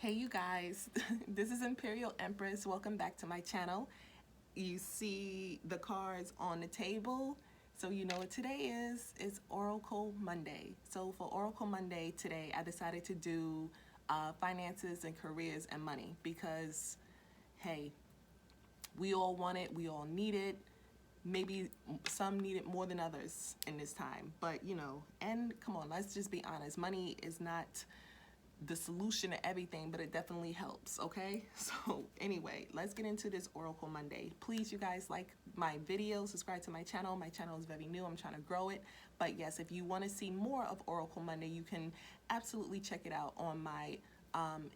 Hey you guys, this is Imperial Empress. Welcome back to my channel. You see the cards on the table, so you know what today is. It's Oracle Monday. So for Oracle Monday today, I decided to do finances and careers and money because, hey, we all want it, we all need it. Maybe some need it more than others in this time, but you know, and come on, let's just be honest. Money is not the solution to everything, but it definitely helps, okay? So anyway, let's get into this Oracle Monday. Please, you guys, like my video, subscribe to my channel. My channel is very new. I'm trying to grow it. But yes, if you want to see more of Oracle Monday, you can absolutely check it out on my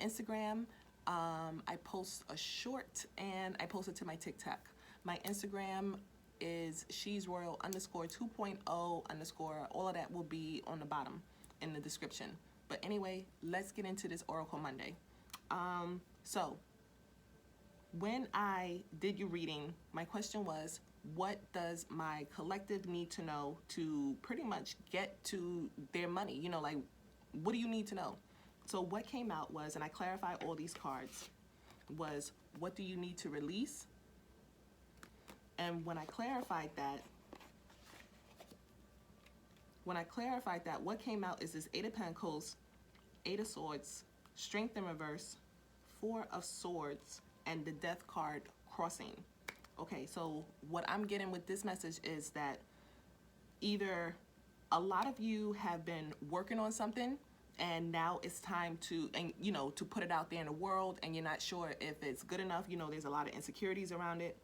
Instagram. I post a short and I post it to my TikTok. My Instagram is Shesroyal _ 2.0 _ all of that will be on the bottom in the description. But anyway, let's get into this Oracle Monday. So when I did your reading, my question was, what does my collective need to know to pretty much get to their money? You know, like, what do you need to know? So what came out was, and I clarified all these cards, was what do you need to release? And when I clarified that, what came out is this Eight of Pentacles, Eight of Swords, Strength in reverse, Four of Swords, and the Death card crossing. Okay, so what I'm getting with this message is that either a lot of you have been working on something and now it's time to, and you know, to put it out there in the world, and you're not sure if it's good enough. You know, there's a lot of insecurities around it.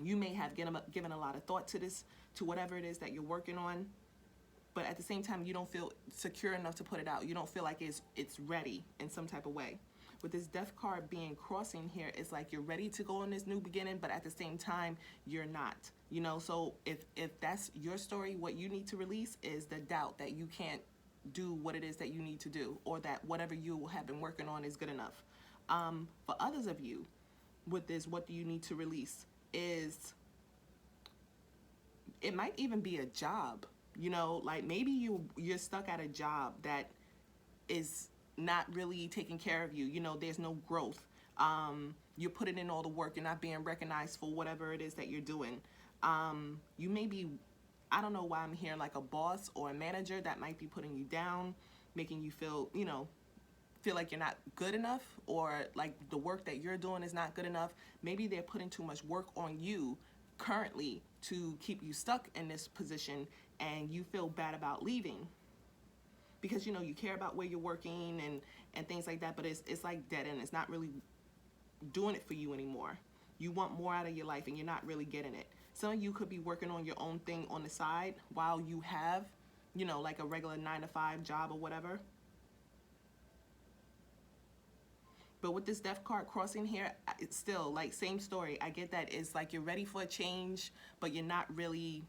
You may have given a lot of thought to this, to whatever it is that you're working on, but at the same time, you don't feel secure enough to put it out. You don't feel like it's ready in some type of way. With this Death card being crossing here, it's like you're ready to go on this new beginning, but at the same time, you're not. You know, so if that's your story, what you need to release is the doubt that you can't do what it is that you need to do, or that whatever you have been working on is good enough. For others of you, with this, what do you need to release is, it might even be a job. You know, like maybe you're stuck at a job that is not really taking care of you. You know, there's no growth. You're putting in all the work. You're not being recognized for whatever it is that you're doing. You may be, I don't know why I'm hearing like a boss or a manager that might be putting you down, making you feel, you know, feel like you're not good enough, or like the work that you're doing is not good enough. Maybe they're putting too much work on you currently to keep you stuck in this position, and you feel bad about leaving because, you know, you care about where you're working and things like that, but it's like dead end. It's not really doing it for you anymore. You want more out of your life and you're not really getting it. Some of you could be working on your own thing on the side while you have, you know, like a regular 9-to-5 job or whatever. But with this Death card crossing here, it's still like same story. I get that it's like you're ready for a change, but you're not really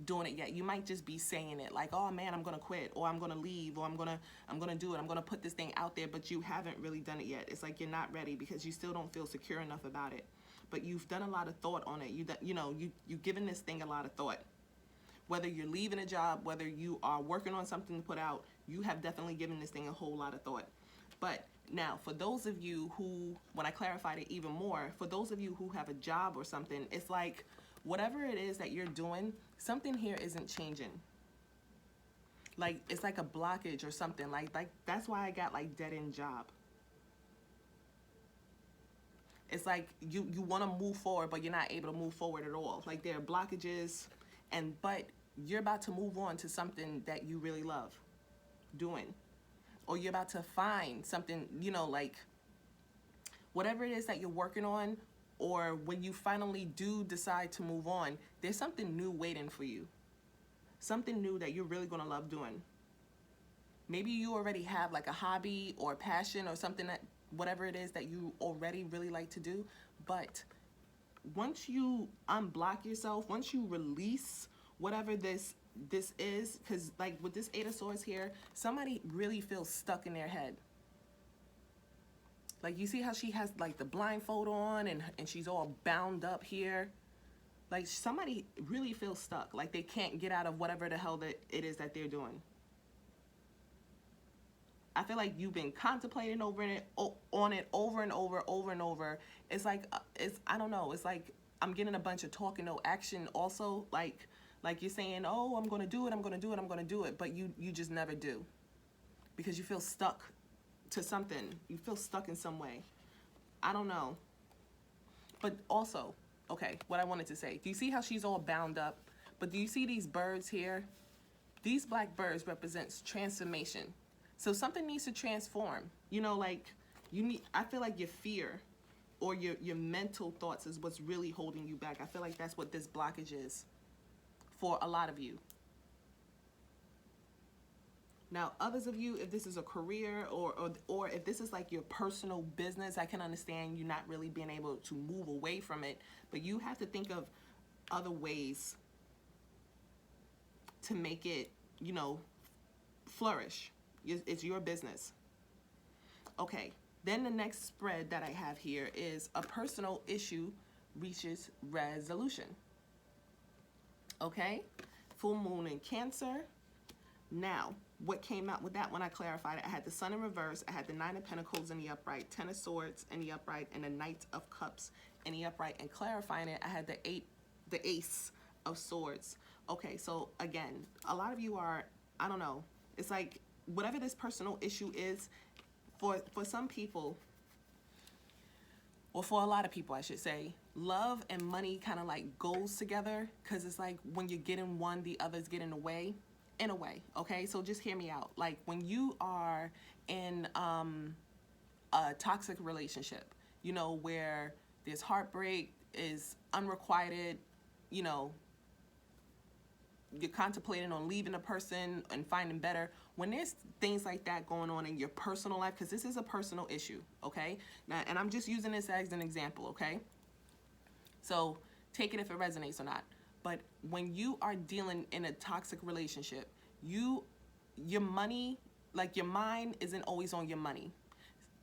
doing it yet. You might just be saying it like, oh man, I'm gonna quit, or I'm gonna leave, or I'm gonna do it, I'm gonna put this thing out there, but you haven't really done it yet. It's like you're not ready because you still don't feel secure enough about it. But you've done a lot of thought on it. You've given this thing a lot of thought. Whether you're leaving a job, whether you are working on something to put out, you have definitely given this thing a whole lot of thought. But now, for those of you who, when I clarified it even more, for those of you who have a job or something, it's like whatever it is that you're doing, something here isn't changing. Like it's like a blockage or something. Like that's why I got like dead end job. It's like you want to move forward, but you're not able to move forward at all. Like there are blockages, but you're about to move on to something that you really love doing. Or you're about to find something, you know, like whatever it is that you're working on, or when you finally do decide to move on, there's something new waiting for you. Something new that you're really going to love doing. Maybe you already have like a hobby or a passion or something, that whatever it is that you already really like to do, but once you unblock yourself, once you release whatever this is, because like with this Eight of Swords here, somebody really feels stuck in their head. Like you see how she has like the blindfold on and she's all bound up here. Like somebody really feels stuck, like they can't get out of whatever the hell that it is that they're doing. I feel like you've been contemplating on it over and over. It's like, I don't know. It's like I'm getting a bunch of talk and no action also. Like you're saying, oh, I'm going to do it. But you just never do because you feel stuck to something. You feel stuck in some way. I don't know. But also, okay, what I wanted to say. Do you see how she's all bound up? But do you see these birds here? These black birds represents transformation. So something needs to transform. You know, like I feel like your fear or your mental thoughts is what's really holding you back. I feel like that's what this blockage is for a lot of you. Now, others of you, if this is a career or if this is like your personal business, I can understand you not really being able to move away from it, but you have to think of other ways to make it, you know, flourish. It's your business. Okay, then the next spread that I have here is a personal issue reaches resolution. Okay, full moon in Cancer. Now, what came out with that when I clarified it, I had the Sun in reverse, I had the Nine of Pentacles in the upright, Ten of Swords in the upright, and the Knight of Cups in the upright. And clarifying it, I had the Ace of Swords. Okay, so again, a lot of you are, I don't know, it's like whatever this personal issue is, for some people, or for a lot of people, I should say, love and money kind of like goes together, because it's like when you're getting one, the other's getting away. In a way, okay? So just hear me out. Like when you are in a toxic relationship, you know, where there's heartbreak, is unrequited, you know, you're contemplating on leaving a person and finding better. When there's things like that going on in your personal life, because this is a personal issue, okay? Now, and I'm just using this as an example, okay? So take it if it resonates or not. But when you are dealing in a toxic relationship, your money, like your mind isn't always on your money.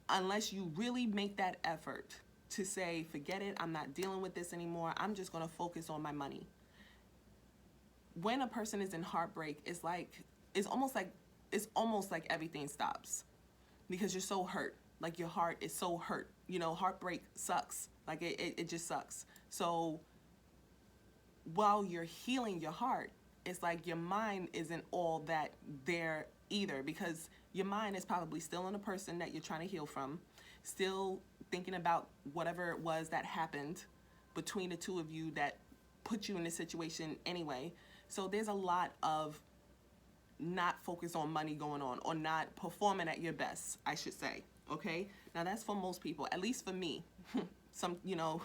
Unless you really make that effort to say, forget it, I'm not dealing with this anymore. I'm just going to focus on my money. When a person is in heartbreak, it's almost like everything stops because you're so hurt. Like your heart is so hurt. You know, heartbreak sucks. Like it just sucks. So while you're healing your heart, it's like your mind isn't all that there either, because your mind is probably still on the person that you're trying to heal from, still thinking about whatever it was that happened between the two of you that put you in this situation anyway. So there's a lot of not focus on money going on, or not performing at your best, I should say. Okay, now that's for most people, at least for me. Some, you know,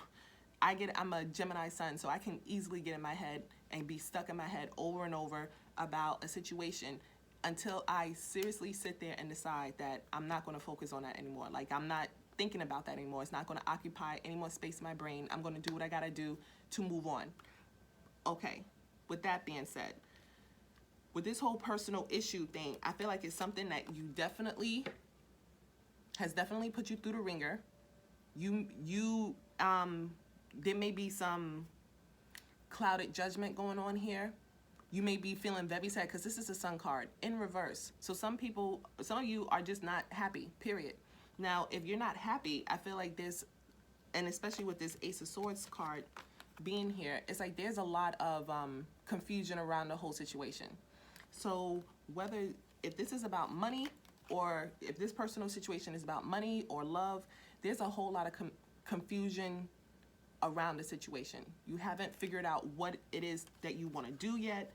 I'm a Gemini sun, so I can easily get in my head and be stuck in my head over and over about a situation until I seriously sit there and decide that I'm not going to focus on that anymore. Like, I'm not thinking about that anymore. It's not going to occupy any more space in my brain. I'm going to do what I got to do to move on. Okay, with that being said, with this whole personal issue thing, I feel like it's something that has definitely put you through the ringer. There may be some clouded judgment going on here. You may be feeling very sad because this is a Sun card in reverse. So some of you are just not happy, period. Now, if you're not happy, I feel like and especially with this Ace of Swords card being here, it's like there's a lot of confusion around the whole situation. So if this is about money, or if this personal situation is about money or love, there's a whole lot of confusion around the situation. You haven't figured out what it is that you want to do yet,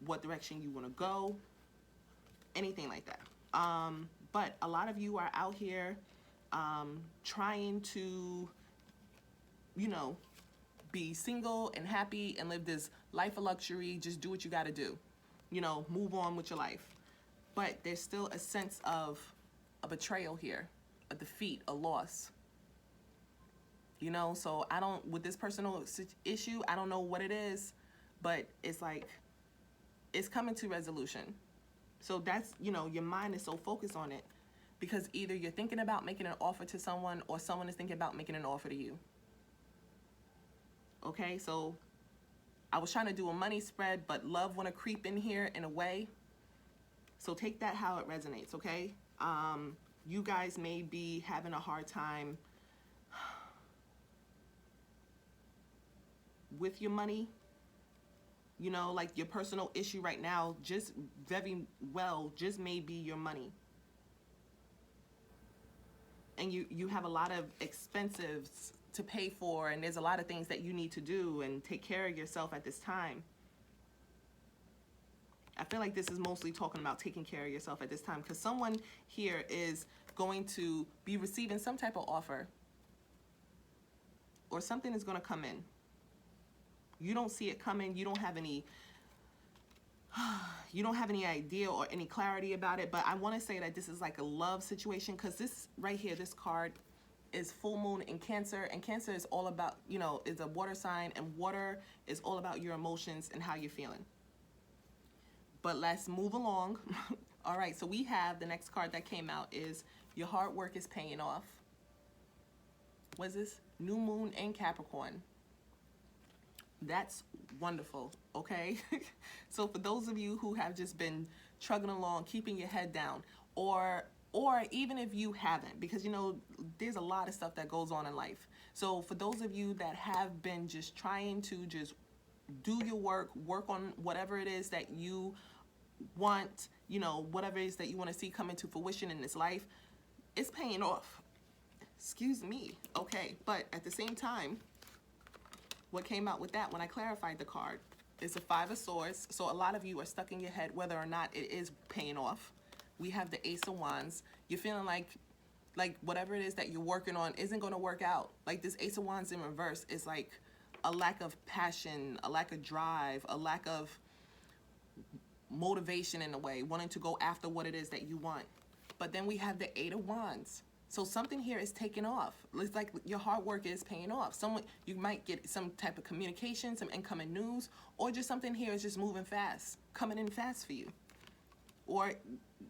what direction you want to go, anything like that. But a lot of you are out here trying to, you know, be single and happy and live this life of luxury. Just do what you got to do, you know, move on with your life. But there's still a sense of a betrayal here, a defeat, a loss. You know, so with this personal issue, I don't know what it is, but it's like, it's coming to resolution. So that's, you know, your mind is so focused on it because either you're thinking about making an offer to someone or someone is thinking about making an offer to you. Okay, so I was trying to do a money spread, but love want to creep in here in a way. So take that how it resonates, okay? You guys may be having a hard time with your money. You know, like your personal issue right now just very well just may be your money. And you have a lot of expenses to pay for, and there's a lot of things that you need to do and take care of yourself at this time. I feel like this is mostly talking about taking care of yourself at this time, because someone here is going to be receiving some type of offer, or something is going to come in. You don't see it coming. You don't have any idea or any clarity about it. But I want to say that this is like a love situation, because this right here, this card is full moon in Cancer, and Cancer is all about, you know, is a water sign, and water is all about your emotions and how you're feeling. But let's move along. All right, so we have the next card that came out is your hard work is paying off. What is this? New moon in Capricorn. That's wonderful, okay? So for those of you who have just been trugging along, keeping your head down, or even if you haven't, because you know there's a lot of stuff that goes on in life. So for those of you that have been just trying to just do your work on whatever it is that you want, you know, whatever it is that you want to see come into fruition in this life, it's paying off. Excuse me, okay? But at the same time, what came out with that when I clarified the card is the Five of Swords. So a lot of you are stuck in your head whether or not it is paying off. We have the Ace of Wands. You're feeling like whatever it is that you're working on isn't going to work out. Like this Ace of Wands in reverse is like a lack of passion, a lack of drive, a lack of motivation in a way, wanting to go after what it is that you want. But then we have the Eight of Wands. So something here is taking off. It's like your hard work is paying off. You might get some type of communication, some incoming news, or just something here is just moving fast, coming in fast for you. Or,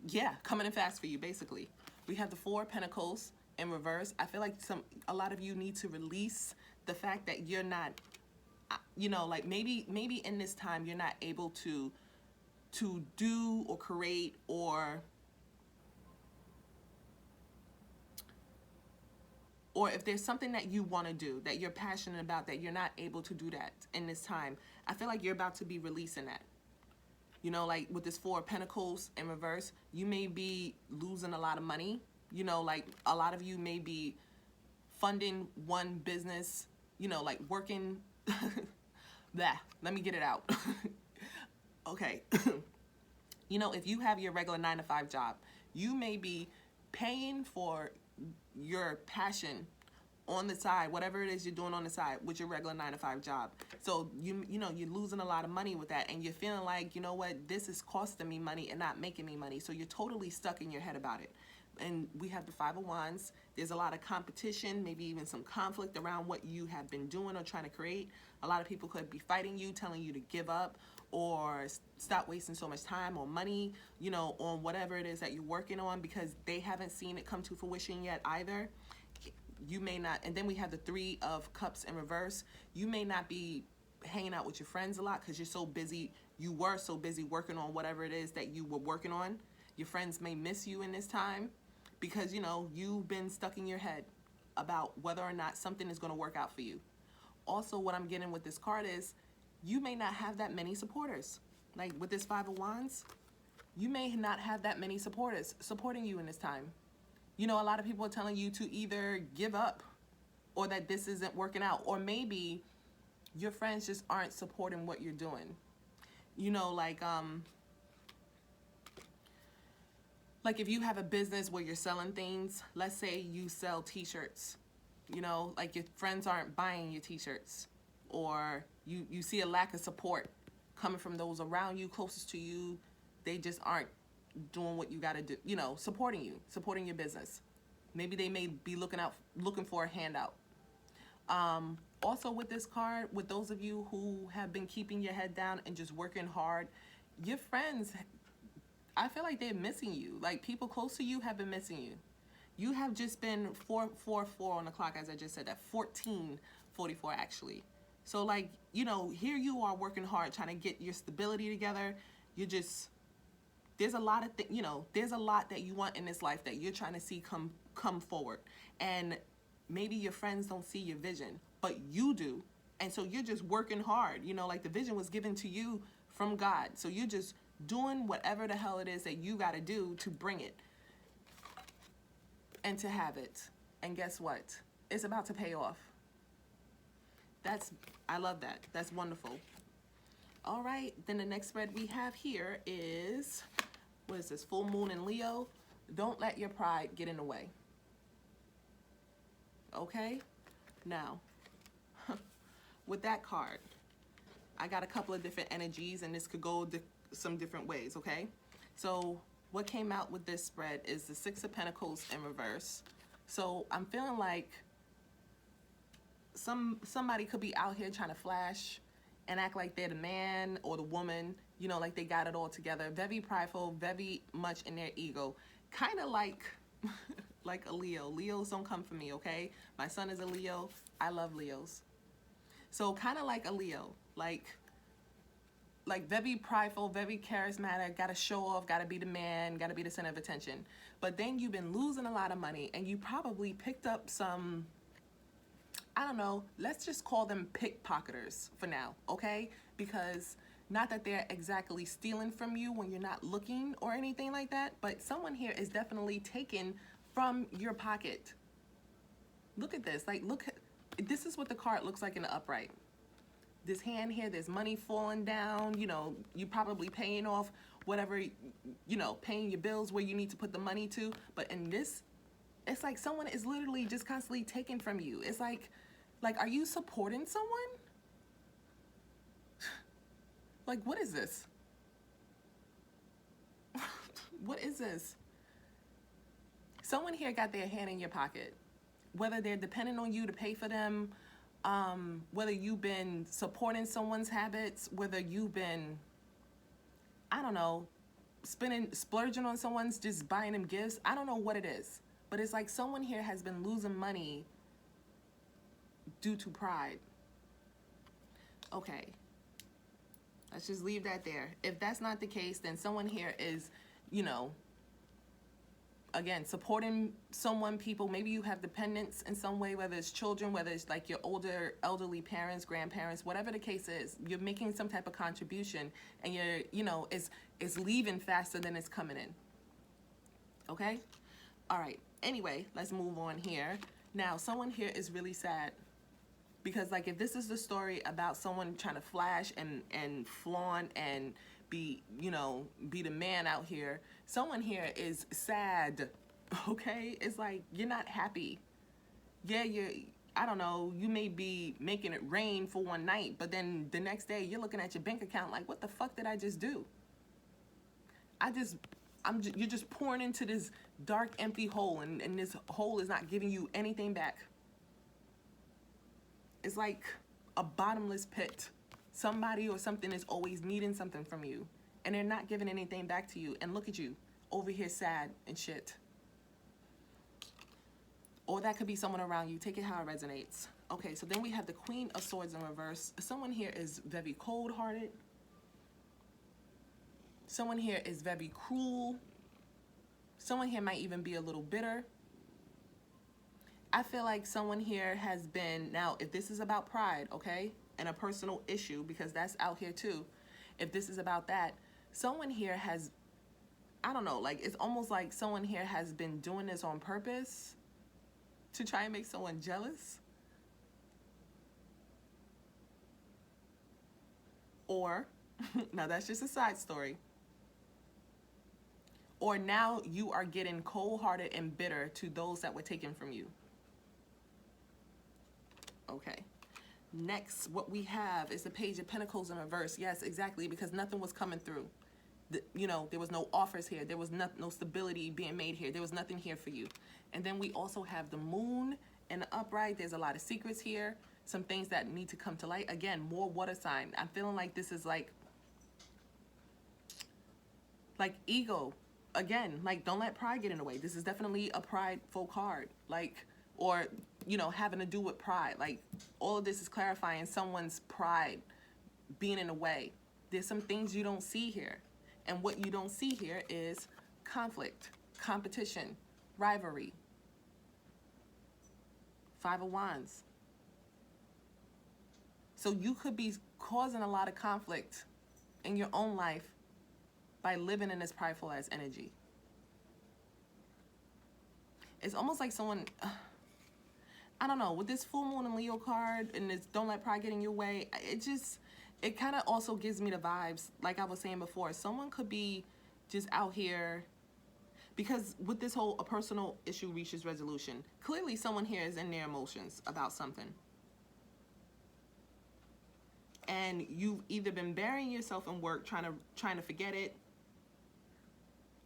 yeah, coming in fast for you, basically. We have the Four of Pentacles in reverse. I feel like a lot of you need to release the fact that you're not, you know, like maybe in this time you're not able to do or create or if there's something that you want to do that you're passionate about that you're not able to do that in this time, I feel like you're about to be releasing that. You know, like with this Four of Pentacles in reverse, you may be losing a lot of money. You know, like a lot of you may be funding one business, you know, like working. Let me get it out. Okay. You know, if you have your regular 9-to-5 job, you may be paying for your passion on the side, whatever it is you're doing on the side with your regular 9-to-5 job. So you know you're losing a lot of money with that, and you're feeling like, you know what, this is costing me money and not making me money. So you're totally stuck in your head about it. And we have the Five of Wands. There's a lot of competition, maybe even some conflict around what you have been doing or trying to create. A lot of people could be fighting you, telling you to give up or stop wasting so much time or money, you know, on whatever it is that you're working on, because they haven't seen it come to fruition yet either. You may not, and then we have the Three of Cups in reverse. You may not be hanging out with your friends a lot because you're so busy. You were so busy working on whatever it is that you were working on. Your friends may miss you in this time because, you know, you've been stuck in your head about whether or not something is going to work out for you. Also, what I'm getting with this card is you may not have that many supporters. Like with this Five of Wands, you may not have that many supporters supporting you in this time. You know, a lot of people are telling you to either give up or that this isn't working out, or maybe your friends just aren't supporting what you're doing. You know, like if you have a business where you're selling things, let's say you sell t-shirts, you know, like your friends aren't buying your t-shirts, or you see a lack of support coming from those around you, closest to you. They just aren't doing what you got to do, you know, supporting your business. Maybe they may be looking for a handout. Also with this card, with those of you who have been keeping your head down and just working hard, your friends, I feel like they're missing you. Like people close to you have been missing you. You have just been 444 on the clock, as I just said, that 1444 actually. So like, you know, here you are working hard, trying to get your stability together. there's a lot of there's a lot that you want in this life that you're trying to see come forward, and maybe your friends don't see your vision, but you do. And so you're just working hard, like the vision was given to you from God. So you're just doing whatever the hell it is that you got to do to bring it and to have it. And guess what? It's about to pay off. I love that. That's wonderful. All right, then the next spread we have here is, what is this? Full moon in Leo. Don't let your pride get in the way. Okay? Now, with that card, I got a couple of different energies, and this could go some different ways, okay? So what came out with this spread is the Six of Pentacles in reverse. So I'm feeling like somebody could be out here trying to flash and act like they're the man or the woman, like they got it all together. Very prideful, very much in their ego. Kind of like like a Leo. Leos don't come for me, okay? My son is a Leo. I love Leos. So kind of like a Leo, like very prideful, very charismatic, got to show off, got to be the man, got to be the center of attention. But then you've been losing a lot of money, and you probably picked up some, I don't know, let's just call them pickpocketers for now, okay? Because not that they're exactly stealing from you when you're not looking or anything like that, but someone here is definitely taken from your pocket. Look at this. Like, this is what the card looks like in the upright. This hand here, there's money falling down, you probably paying off whatever, paying your bills where you need to put the money to. But in this, it's like someone is literally just constantly taking from you. It's like, are you supporting someone? Like, what is this? What is this? Someone here got their hand in your pocket. Whether they're dependent on you to pay for them, whether you've been supporting someone's habits, whether you've been, I don't know, splurging on someone's, just buying them gifts. I don't know what it is, but it's like someone here has been losing money due to pride. Okay. Let's just leave that there. If that's not the case, then someone here is, again, supporting people. Maybe you have dependents in some way, whether it's children, whether it's like your older, elderly parents, grandparents, whatever the case is, you're making some type of contribution, and it's leaving faster than it's coming in. Okay? All right. Anyway, let's move on here. Now, someone here is really sad. Because, like, if this is the story about someone trying to flash and flaunt and be the man out here, someone here is sad, okay? It's like, you're not happy. Yeah, I don't know, you may be making it rain for one night, but then the next day you're looking at your bank account like, what the fuck did I just do? You're just pouring into this dark, empty hole, and this hole is not giving you anything back. It's like a bottomless pit. Somebody or something is always needing something from you, and they're not giving anything back to you. And look at you, over here sad and shit. Or that could be someone around you. Take it how it resonates. Okay, so then we have the Queen of Swords in reverse. Someone here is very cold-hearted. Someone here is very cruel. Someone here might even be a little bitter. I feel like someone here has been, now if this is about pride, okay, and a personal issue, because that's out here too, if this is about that, someone here has, I don't know, like it's almost like someone here has been doing this on purpose to try and make someone jealous. Or, now that's just a side story. Or now you are getting cold-hearted and bitter to those that were taken from you. Okay. Next, what we have is the Page of Pentacles in reverse. Yes, exactly, because nothing was coming through. There was no offers here. There was no stability being made here. There was nothing here for you. And then we also have the Moon in the upright. There's a lot of secrets here. Some things that need to come to light. Again, more water sign. I'm feeling like this is like ego. Again, like, don't let pride get in the way. This is definitely a prideful card. Like, or, having to do with pride. Like, all of this is clarifying someone's pride being in the way. There's some things you don't see here. And what you don't see here is conflict, competition, rivalry. Five of Wands. So you could be causing a lot of conflict in your own life by living in this prideful ass energy. It's almost like someone, I don't know, with this full moon and Leo card and this don't let pride get in your way, it kind of also gives me the vibes, like I was saying before. Someone could be just out here, because with this whole a personal issue reaches resolution, clearly someone here is in their emotions about something. And you've either been burying yourself in work, trying to forget it.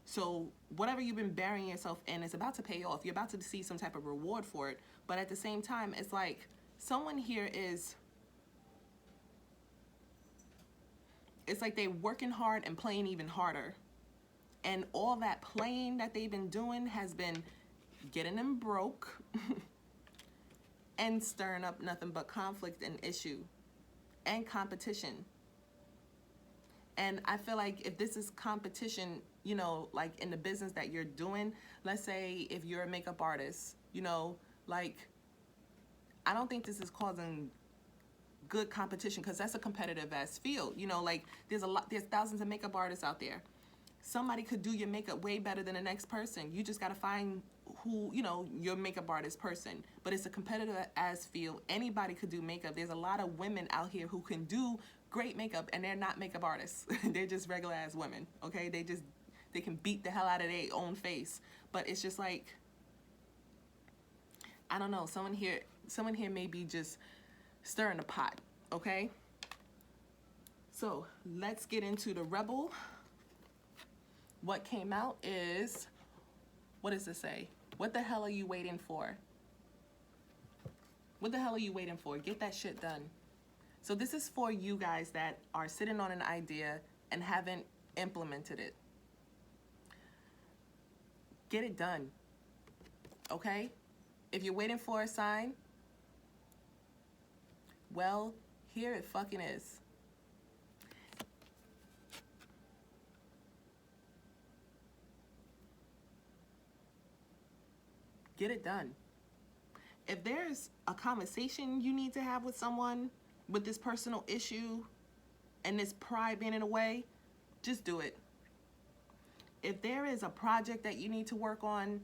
So whatever you've been burying yourself in is about to pay off. You're about to see some type of reward for it. But at the same time, it's like someone here is, it's like they're working hard and playing even harder. And all that playing that they've been doing has been getting them broke and stirring up nothing but conflict and issue and competition. And I feel like if this is competition, you know, like in the business that you're doing, let's say if you're a makeup artist, you know, like, I don't think this is causing good competition, because that's a competitive ass field. You know, like there's thousands of makeup artists out there. Somebody could do your makeup way better than the next person. You just got to find who, you know, your makeup artist person. But it's a competitive ass field. Anybody could do makeup. There's a lot of women out here who can do great makeup, and they're not makeup artists. They're just regular ass women, okay? They can beat the hell out of their own face. But it's just like, I don't know, someone here may be just stirring the pot, okay? So let's get into the Rebel. What came out is, what does it say? What the hell are you waiting for? What the hell are you waiting for? Get that shit done. So this is for you guys that are sitting on an idea and haven't implemented it. Get it done, okay? If you're waiting for a sign, well, here it fucking is. Get it done. If there's a conversation you need to have with someone with this personal issue and this pride being in the way, just do it. If there is a project that you need to work on,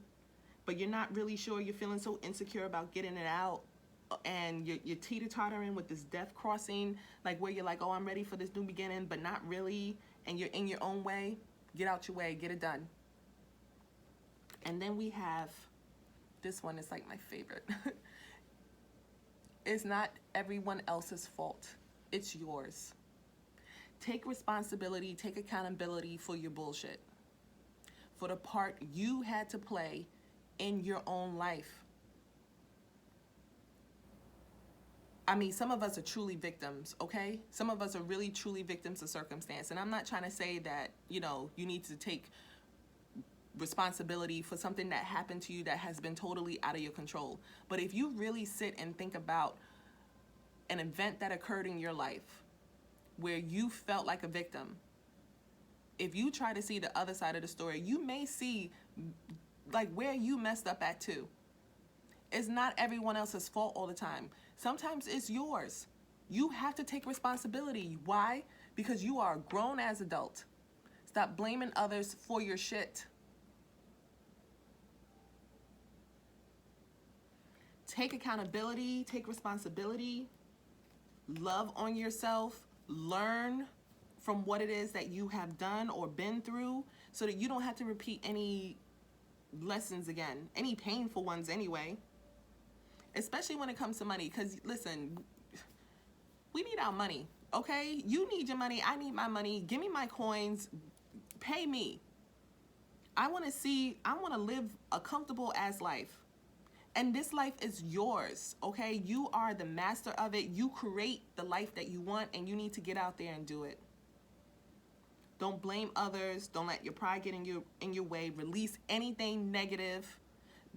but you're not really sure, you're feeling so insecure about getting it out, and you're teeter-tottering with this death crossing, like where you're like, oh, I'm ready for this new beginning, but not really, and you're in your own way, get out your way, get it done. And then we have, this one is like my favorite. It's not everyone else's fault. It's yours. Take responsibility, take accountability for your bullshit, for the part you had to play in your own life. I mean, some of us are truly victims, okay? Some of us are really truly victims of circumstance. And I'm not trying to say that, you know, you need to take responsibility for something that happened to you that has been totally out of your control. But if you really sit and think about an event that occurred in your life where you felt like a victim, if you try to see the other side of the story, you may see like where you messed up at too. It's not everyone else's fault all the time. Sometimes it's yours. You have to take responsibility. Why? Because you are a grown as adult. Stop blaming others for your shit. Take accountability, take responsibility, love on yourself, learn from what it is that you have done or been through so that you don't have to repeat any lessons again, any painful ones anyway, especially when it comes to money. Because listen, we need our money, okay? You need your money, I need my money. Give me my coins, pay me. I want to live a comfortable ass life. And this life is yours, okay? You are the master of it. You create the life that you want, and you need to get out there and do it. Don't blame others. Don't let your pride get in your way. Release anything negative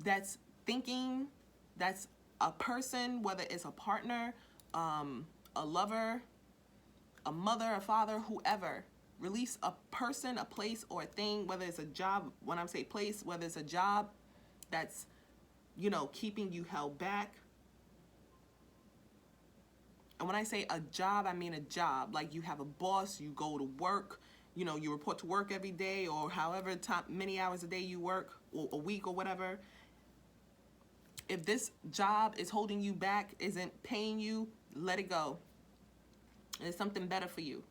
that's thinking, that's a person, whether it's a partner, a lover, a mother, a father, whoever. Release a person, a place, or a thing, whether it's a job. When I say place, whether it's a job that's, you know, keeping you held back. And when I say a job, I mean a job. Like you have a boss, you go to work, you know, you report to work every day, or however many hours a day you work, or a week or whatever. If this job is holding you back, isn't paying you, let it go. There's something better for you.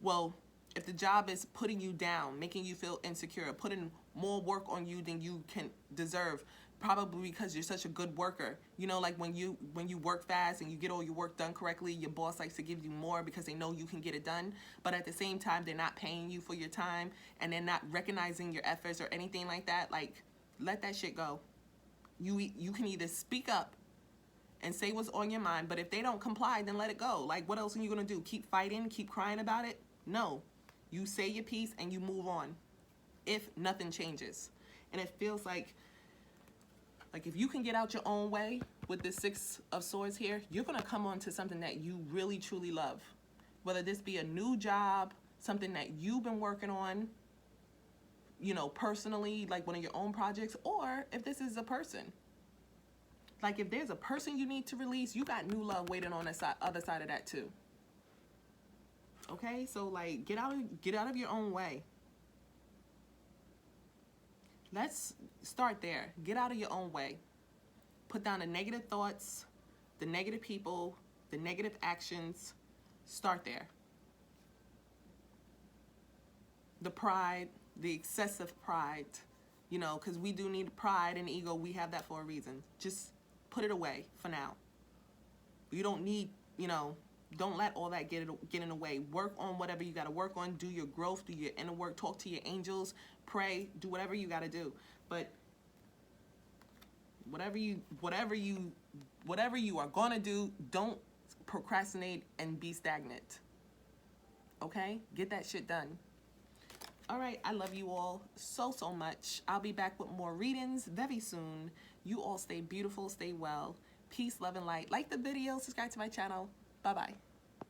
Well, if the job is putting you down, making you feel insecure, putting more work on you than you can deserve, probably because you're such a good worker. You know, like when you work fast and you get all your work done correctly, your boss likes to give you more because they know you can get it done. But at the same time, they're not paying you for your time, and they're not recognizing your efforts or anything like that. Like, let that shit go. You can either speak up and say what's on your mind, but if they don't comply, then let it go. Like, what else are you gonna do? Keep fighting, keep crying about it? No. You say your piece and you move on, if nothing changes. And it feels like if you can get out your own way with this Six of Swords here, you're gonna come on to something that you really truly love. Whether this be a new job, something that you've been working on, you know, personally, like one of your own projects, or if this is a person. Like if there's a person you need to release, you got new love waiting on the other side of that too. Okay, so like get out of your own way. Let's start there. Get out of your own way. Put down the negative thoughts, the negative people, the negative actions. Start there. The pride, the excessive pride, you know, because we do need pride and ego. We have that for a reason. Just put it away for now. You don't need, you know, don't let all that get in the way. Work on whatever you got to work on. Do your growth, do your inner work, talk to your angels, pray, do whatever you got to do. But whatever you are going to do, don't procrastinate and be stagnant. Okay? Get that shit done. All right, I love you all so much. I'll be back with more readings very soon. You all stay beautiful, stay well. Peace, love, and light. Like the video, subscribe to my channel. Bye-bye.